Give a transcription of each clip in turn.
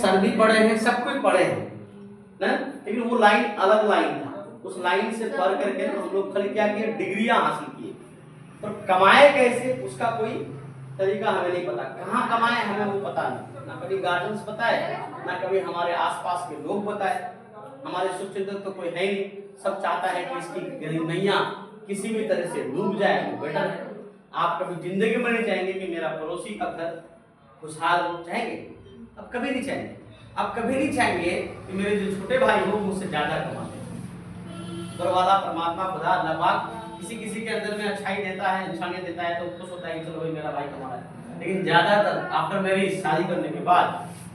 Sir भी पढ़े हैं, सब कुछ पढ़े हैं ना, लेकिन वो लाइन अलग लाइन था। उस लाइन से पढ़ करके हम लोग खाली क्या किए, डिग्रियां हासिल किए, पर कमाए कैसे उसका कोई तरीका हमें नहीं पता। कहाँ कमाए हमें वो पता नहीं, ना कभी गार्जियंस बताए, ना कभी हमारे आसपास के लोग बताए, हमारे सुचिंतक तो कोई है नहीं। सब चाहता है कि इसकी गरीब नैया किसी भी तरह से डूब जाए, वो बेटर है। आप कभी जिंदगी में नहीं चाहेंगे कि मेरा पड़ोसी का घर खुशहाल हो, चाहेंगे? अब कभी नहीं चाहेंगे। अब कभी नहीं चाहेंगे कि मेरे जो छोटे भाई हो मुझसे ज्यादा कमाते। ऊपर वाला परमात्मा खुदा अल्लाह पाक किसी किसी के अंदर में अच्छाई देता है, इंसानियत देता है, तो खुश होता है कि चलो भाई मेरा भाई कमा रहा है। लेकिन ज्यादातर आफ्टर मैरिज, शादी करने के बाद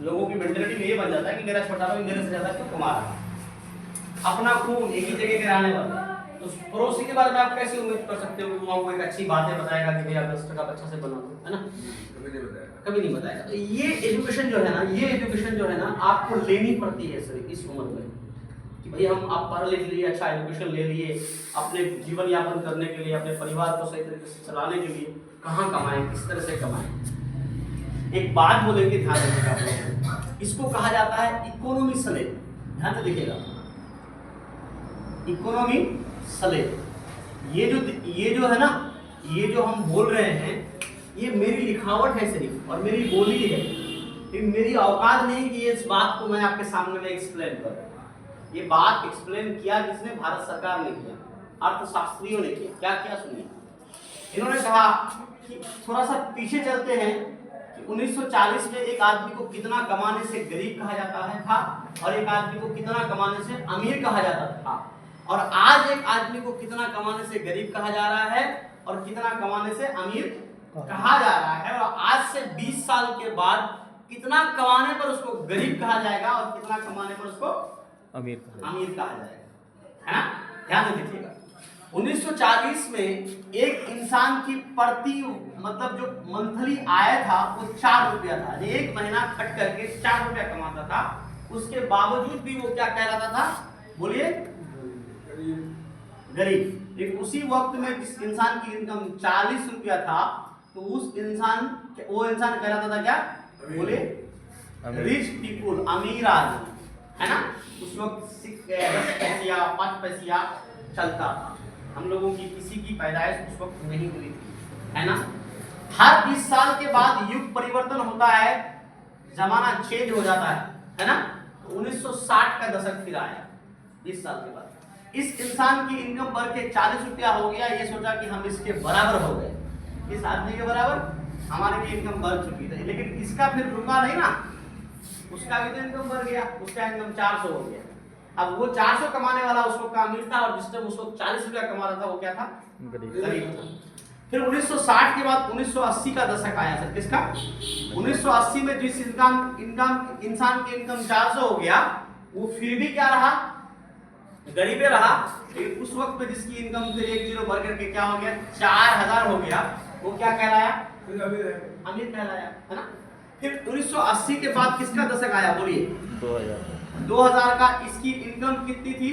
लोगों की मेंटालिटी में ये बन जाता है कि मेरा छोटा भाई मेरे से ज्यादा क्यों कमा रहा है। अपना खून एक ही जगह के रहने वाला, तो पड़ोसी के बारे में आप कैसे उम्मीद कर सकते हो कि वो आपको एक अच्छी बातें बताएगा कि भैया 10 टका अच्छा से बना दो, है ना? कभी नहीं बताएगा। तो ये एजुकेशन जो है ना, ये एजुकेशन जो है ना आपको लेनी पड़ती है सर इस उम्र में, कि भाई हम आप पढ़ लिख लिए, अच्छा एजुकेशन ले लिए, अपने जीवन यापन करने के लिए, अपने परिवार को सही तरीके से चलाने के लिए कहाँ कमाएं, किस तरह से कमाएं। एक बात बोलेंगे, ध्यान रखिएगा, इसको कहा जाता है इकोनॉमी स्लेव। ध्यान से देखिएगा, इकोनॉमी स्लेव। ये जो है ना, ये जो हम बोल रहे हैं, ये मेरी लिखावट है सिर्फ और मेरी बोली है, लेकिन मेरी औकात नहीं कि इस बात को मैं आपके सामने में एक्सप्लेन करूं। ये बात एक्सप्लेन किया किसने? भारत सरकार ने किया, अर्थशास्त्रियों ने किया। क्या क्या सुनिए, इन्होंने कहा कि थोड़ा सा पीछे चलते हैं कि 1940 में एक आदमी को कितना कमाने से गरीब कहा जाता है था, और एक आदमी को कितना कमाने से अमीर कहा जाता था, और आज एक आदमी को कितना कमाने से गरीब कहा जा रहा है और कितना कमाने से अमीर कहा जा रहा है, और आज से 20 साल के बाद कितना कमाने पर उसको गरीब कहा जाएगा और कितना कमाने पर उसको अमीर कहा जाएगा, है ना? ध्यान से देखिएगा, 1940 में एक इंसान की प्रति मतलब जो मंथली आय था वो 4 रुपया था। एक महीना खट करके 4 रुपया कमाता था, उसके बावजूद भी वो क्या कहलाता था? बोलिए, गरीब। लेकिन उसी वक्त में जिस इंसान की इनकम 40 रुपया था, तो वो इंसान कहलाता था क्या? बोले, रिच पीपुल, अमीर आदमी, है ना? उस वक्त 10 पैसिया 5 पैसिया चलता था। हम लोगों की किसी की पैदाइश उस वक्त नहीं हुई थी, है ना? हर 20 साल के बाद युग परिवर्तन होता है, जमाना चेंज हो जाता है ना? तो 1960 का दशक फिर आया, 20 साल के बाद इस इंसान की इनकम बढ़ के 40 रुपया हो गया। ये सोचा कि हम इसके बराबर हो गए, इस आदमी के बराबर हमारी भी इनकम बढ़ चुकी थी। लेकिन इसका फिर रुका नहीं ना, उसका भी तो इनकम बढ़ गया, उसका इनकम 400 हो गया। अब वो 400 कमाने वाला उसको का अमीर था, और जिस टाइम उसको 40 रुपया कमा रहा था वो क्या था? गरीब था। फिर 1960 के बाद 1980 का दशक आया सर, किसका? 1980 में जिस इंसान की इनकम 400 हो गया, वो फिर भी क्या रहा? गरीबे रहा। लेकिन उस वक्त में जिसकी इनकम फिर 1 जीरो बढ़ करके क्या हो गया? 4000 हो गया, वो क्या कहलाया? अमीर कहलाया, है ना? फिर 1980 के बाद किसका दशक आया? बोलिए, 2000 का। इसकी इनकम कितनी थी?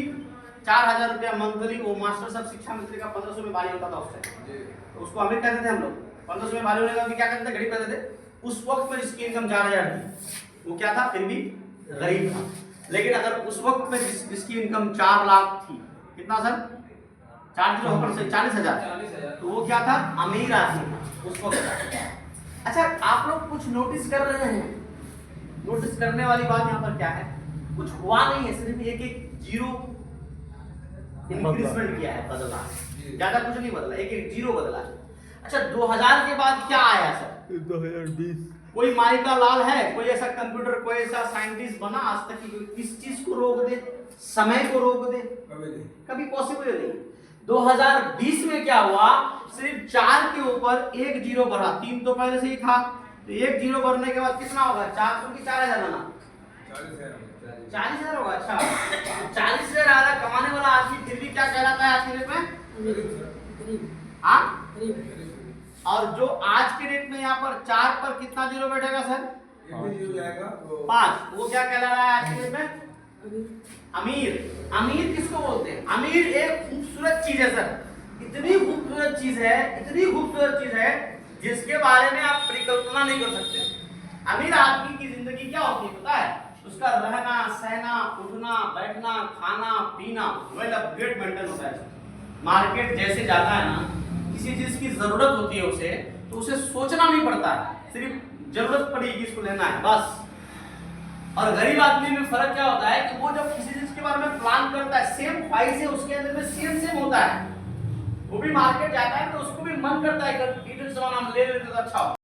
4000 रुपया मंथली। वो मास्टर साहब शिक्षा मंत्री का 1500 में बारी होता था उस टाइम, तो उसको अमीर कहते थे हम लोग। 1500 में बारी होने का क्या कहते थे? गरीब कहते थे। उस वक्त में जिसकी इनकम 4000 थी, वो क्या था? फिर भी गरीब था। लेकिन अगर उस वक्त में जिसकी इनकम 4 लाख थी, कितना सर? 4 जीरो ऊपर से 40,000, तो वो क्या था? अमीर आदमी था उस वक्त। अच्छा, आप लोग कुछ नोटिस कर रहे हैं? नोटिस करने वाली बात यहाँ पर क्या है? कुछ हुआ नहीं है, सिर्फ एक जीरो इंक्रीजमेंट किया है, बदला, ज्यादा कुछ नहीं बदला, एक जीरो बदला। अच्छा, 2000 के बाद क्या आया सर? 2020। कोई माइका लाल है? कोई ऐसा कंप्यूटर, कोई ऐसा साइंटिस्ट बना आज तक कि किस चीज को रोक दे, समय को रोक दे? कभी पॉसिबल नहीं। 2020 में क्या हुआ? सिर्फ 4 के ऊपर 1 जीरो बढ़ा, 3 तो पहले से ही था, तो 1 जीरो बढ़ने के बाद कितना होगा? 400 की 4000 बना, 40,000 होगा। अच्छा, 40,000 ज्यादा कमाने वाला आदमी फिर भी क्या कहलाता है आज के डेट में? हाँ, और जो आज के डेट में यहाँ पर 4 पर कितना जीरो बैठेगा सर? 5, वो क्या कहला रहा है आज के डेट में? अमीर। अमीर किसको बोलते हैं? अमीर एक खूबसूरत चीज है सर, इतनी खूबसूरत चीज है, इतनी खूबसूरत चीज है जिसके बारे में आप परिकल्पना नहीं कर सकते। अमीर आदमी की जिंदगी क्या होती है पता है? उसका रहना सहना उठना बैठना खाना पीना वेल अपग्रेड मेंटेन होता है। मार्केट जैसे जाता है ना, किसी चीज की जरूरत होती है उसे, तो उसे सोचना नहीं पड़ता है, सिर्फ जरूरत पड़ी कि इसको लेना है बस। और गरीब आदमी में फर्क क्या होता है कि वो जब किसी चीज के बारे में प्लान करता है, सेम ख्वाहिश है उसके अंदर में सेम होता है, वो भी मार्केट जाता है तो उसको भी मन करता है कि इस जमाना में ले लेते तो अच्छा हो।